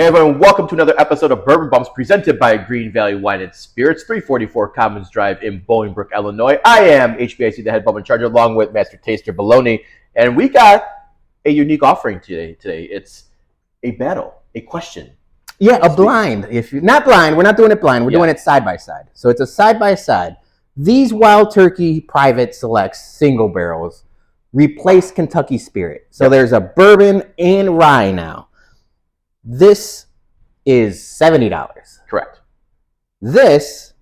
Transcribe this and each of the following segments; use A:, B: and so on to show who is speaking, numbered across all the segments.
A: Hey everyone, welcome to another episode of Bourbon Bumps presented by Greene Valley Wine Spirits, 344 Commons Drive in Bolingbrook, Illinois. I am HBIC, the head bum in charge, along with Master Taster Baloney, and we got a unique offering today. It's a battle, a question.
B: Yeah, a blind. If you're not blind, we're not doing it blind. We're doing it side by side. So it's a side by side. These Wild Turkey Private Selects single barrels replace Kentucky Spirit. So there's a bourbon and rye now. This is $70.
A: Correct.
B: This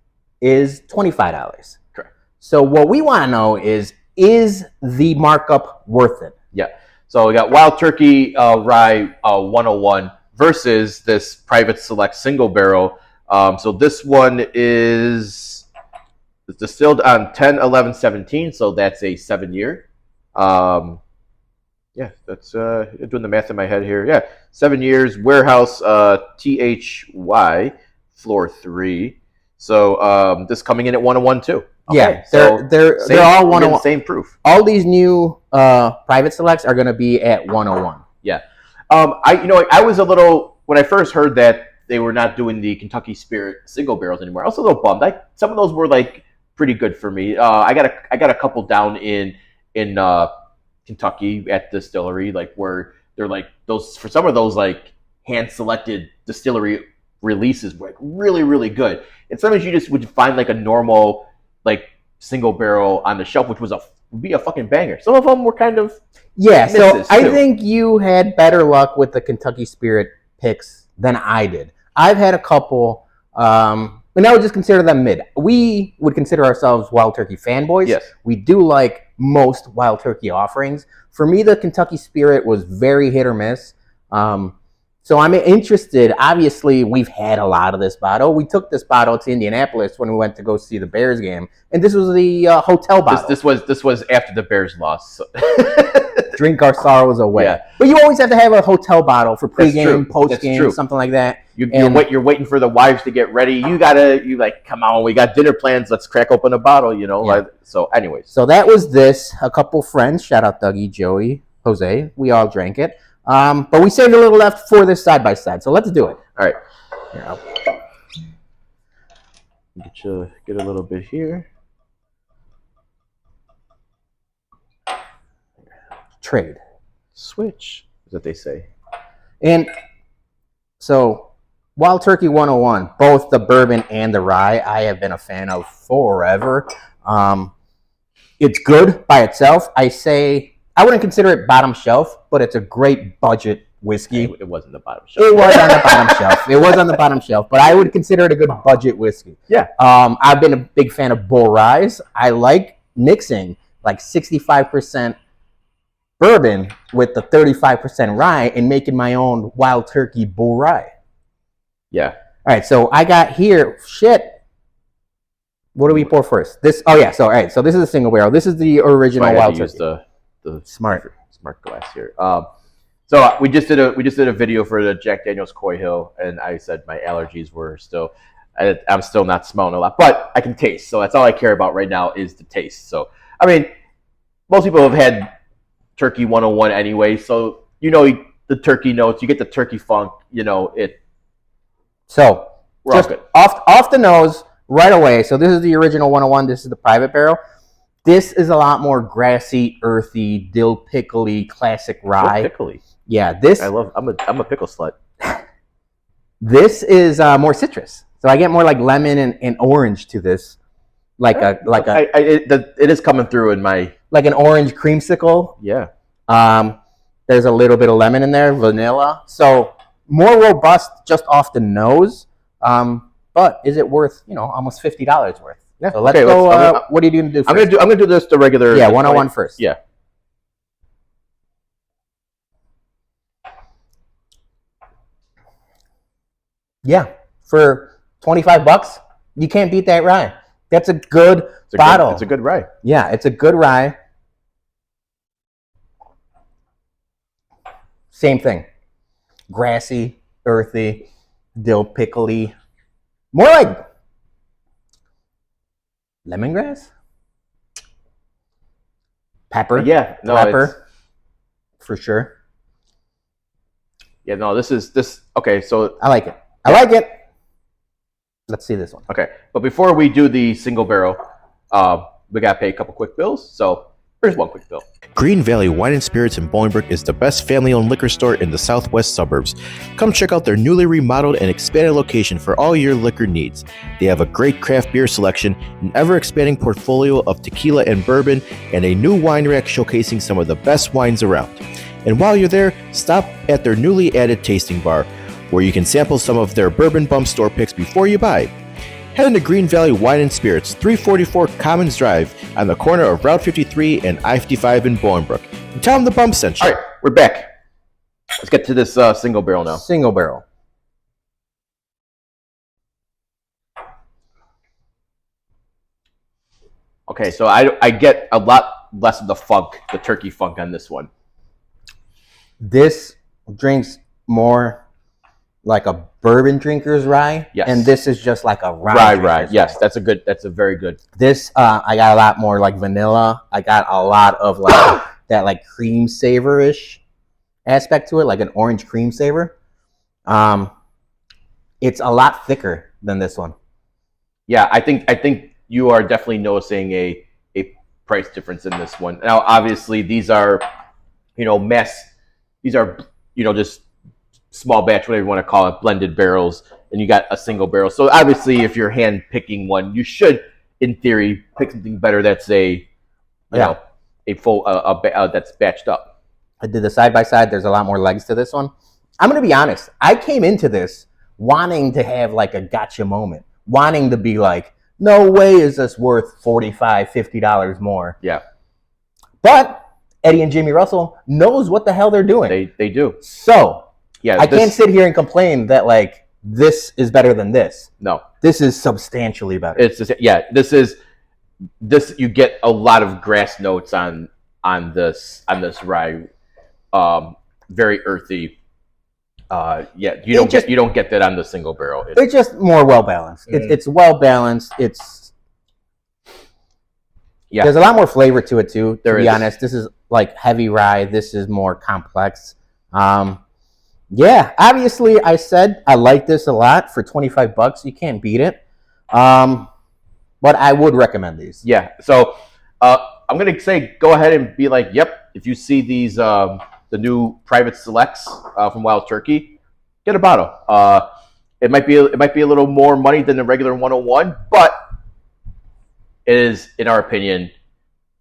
B: is $25.
A: Correct.
B: So what we want to know is the markup worth it?
A: Yeah. So we got Wild Turkey Rye 101 versus this Private Select single barrel. So this one is distilled on 10/11/17, so that's a 7-year. Yeah, that's doing the math in my head here. Yeah, 7 years, warehouse THY, floor 3. So this coming in at 101 too. Okay,
B: yeah,
A: so
B: they're all 101.
A: Same proof.
B: All these new private selects are going to be at 101.
A: Yeah, I was a little, when I first heard that they were not doing the Kentucky Spirit single barrels anymore, I was a little bummed. Some of those were like pretty good for me. I got a couple down in Kentucky at distillery, like where they're like those, for some of those like hand selected distillery releases were like really, really good. And sometimes you just would find like a normal like single barrel on the shelf, which would be a fucking banger. Some of them were kind of
B: so I think you had better luck with the Kentucky Spirit picks than I did. I've had a couple, and I would just consider them mid. We would consider ourselves Wild Turkey fanboys.
A: Yes.
B: We do like most Wild Turkey offerings. For me, the Kentucky Spirit was very hit or miss. So I'm interested. Obviously, we've had a lot of this bottle. We took this bottle to Indianapolis when we went to go see the Bears game, and this was the hotel bottle.
A: This was after the Bears lost. So.
B: Drink our sorrows away.
A: Yeah.
B: But you always have to have a hotel bottle for pregame, postgame, something like that.
A: You're waiting for the wives to get ready. You like, come on, we got dinner plans. Let's crack open a bottle, you know.
B: Yeah.
A: So anyways.
B: So that was this. A couple friends, shout out Dougie, Joey, Jose. We all drank it. But we saved a little left for this side by side. So let's do it.
A: All right.
B: Here,
A: Get a little bit here.
B: Trade.
A: Switch, is what they say.
B: And so Wild Turkey 101, both the bourbon and the rye, I have been a fan of forever. It's good by itself. I wouldn't consider it bottom shelf, but it's a great budget whiskey.
A: It wasn't the bottom shelf.
B: It was on the bottom shelf. It was on the bottom shelf, but I would consider it a good budget whiskey.
A: Yeah.
B: I've been a big fan of bull ryes. I like mixing like 65% bourbon with the 35% rye and making my own Wild Turkey bull rye.
A: Yeah.
B: All right, so I got here, what do we pour first? This, all right, so this is a single barrel. This is the original Wild Turkey.
A: The
B: smart
A: glass here. So we just did a video for the Jack Daniel's Coy Hill, and I said my allergies were still, I'm still not smelling a lot, but I can taste. So that's all I care about right now is the taste. So I mean, most people have had Turkey 101 anyway, so you know the turkey notes, you get the turkey funk, you know it.
B: So
A: we're all good.
B: Off the nose right away. So this is the original 101. This is the private barrel. This is a lot more grassy, earthy, dill pickly, classic rye.
A: Pickly.
B: Yeah, this.
A: I'm a pickle slut.
B: This is more citrus, so I get more like lemon and orange to this,
A: it is coming through in my
B: like an orange creamsicle.
A: Yeah.
B: There's a little bit of lemon in there, vanilla. So more robust just off the nose. But is it worth almost $50 worth?
A: Yeah.
B: So let's go. What are you going to do first?
A: I'm gonna do this the regular.
B: Yeah, 101 first.
A: Yeah.
B: Yeah, for $25, you can't beat that rye. That's a good bottle.
A: It's a good rye.
B: Yeah, it's a good rye. Same thing. Grassy, earthy, dill pickly. More like lemongrass? Pepper.
A: Yeah, no,
B: pepper. For sure.
A: Yeah, no, this. Okay, so
B: I like it. I like it. Let's see this one.
A: Okay, but before we do the single barrel, we gotta pay a couple quick bills. So here's one quick bill.
C: Greene Valley Wine and Spirits in Bolingbrook is the best family-owned liquor store in the southwest suburbs. Come check out their newly remodeled and expanded location for all your liquor needs. They have a great craft beer selection, an ever-expanding portfolio of tequila and bourbon, and a new wine rack showcasing some of the best wines around. And while you're there, stop at their newly added tasting bar, where you can sample some of their Bourbon Bump store picks before you buy. Head into Greene Valley Wine and Spirits, 344 Commons Drive, on the corner of Route 53 and I-55 in Bolingbrook. And tell them the Bump sent you.
A: All right, we're back. Let's get to this single barrel now.
B: Single barrel.
A: Okay, so I get a lot less of the funk, the turkey funk on this one.
B: This drinks more like a bourbon drinker's rye,
A: Yes.
B: and this is just like a rye.
A: Rye. Yes, that's a very good.
B: This I got a lot more like vanilla. I got a lot of like that like cream savor-ish aspect to it, like an orange cream savor. It's a lot thicker than this one.
A: Yeah, I think you are definitely noticing a price difference in this one. Now, obviously, these are, these are, just small batch, whatever you want to call it, blended barrels, and you got a single barrel. So obviously, if you're hand picking one, you should, in theory, pick something better that's a full that's batched up.
B: I did the side by side. There's a lot more legs to this one. I'm gonna be honest. I came into this wanting to have like a gotcha moment, wanting to be like, no way is this worth $45, $50 more.
A: Yeah.
B: But Eddie and Jimmy Russell knows what the hell they're doing.
A: They do.
B: So
A: yeah,
B: I can't sit here and complain that like this is better than this.
A: No,
B: this is substantially better.
A: It's just, this you get a lot of grass notes on this rye, very earthy. You don't get that on the single barrel.
B: It's just more well balanced. Mm-hmm. It's well balanced. There's a lot more flavor to it too. To be honest, this is like heavy rye. This is more complex. Obviously, I said I like this a lot for $25. You can't beat it. But I would recommend these.
A: Yeah. So I'm gonna say go ahead and be like, yep. If you see these, the new private selects from Wild Turkey, get a bottle. It might be a little more money than the regular 101, but it is, in our opinion,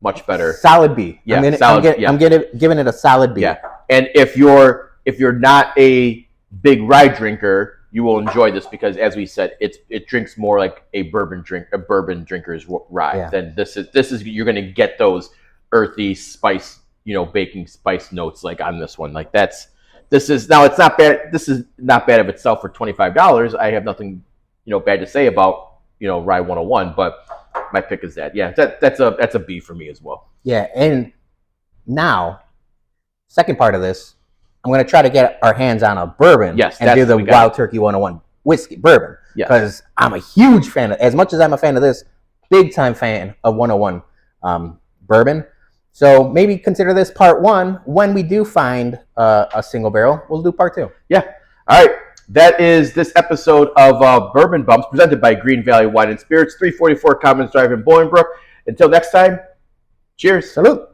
A: much better.
B: Solid B.
A: Yeah,
B: I'm giving it a solid B.
A: Yeah. And if you're not a big rye drinker, you will enjoy this because, as we said, it drinks more like a bourbon drinker's rye.
B: Yeah.
A: Than this is you're going to get those earthy spice, baking spice notes like on this one. Like it's not bad. This is not bad of itself for $25. I have nothing, bad to say about, Rye 101, but my pick is that. Yeah, that's a B for me as well.
B: Yeah, and now, second part of this, I'm going to try to get our hands on a bourbon and do the Wild Turkey 101 whiskey bourbon. Because I'm a huge fan of, as much as I'm a fan of this, big time fan of 101 bourbon. So maybe consider this part one. When we do find a single barrel, we'll do part two.
A: Yeah. All right. That is this episode of Bourbon Bumps presented by Greene Valley Wine and Spirits, 344 Commons Drive in Bolingbrook. Until next time, cheers.
B: Salute.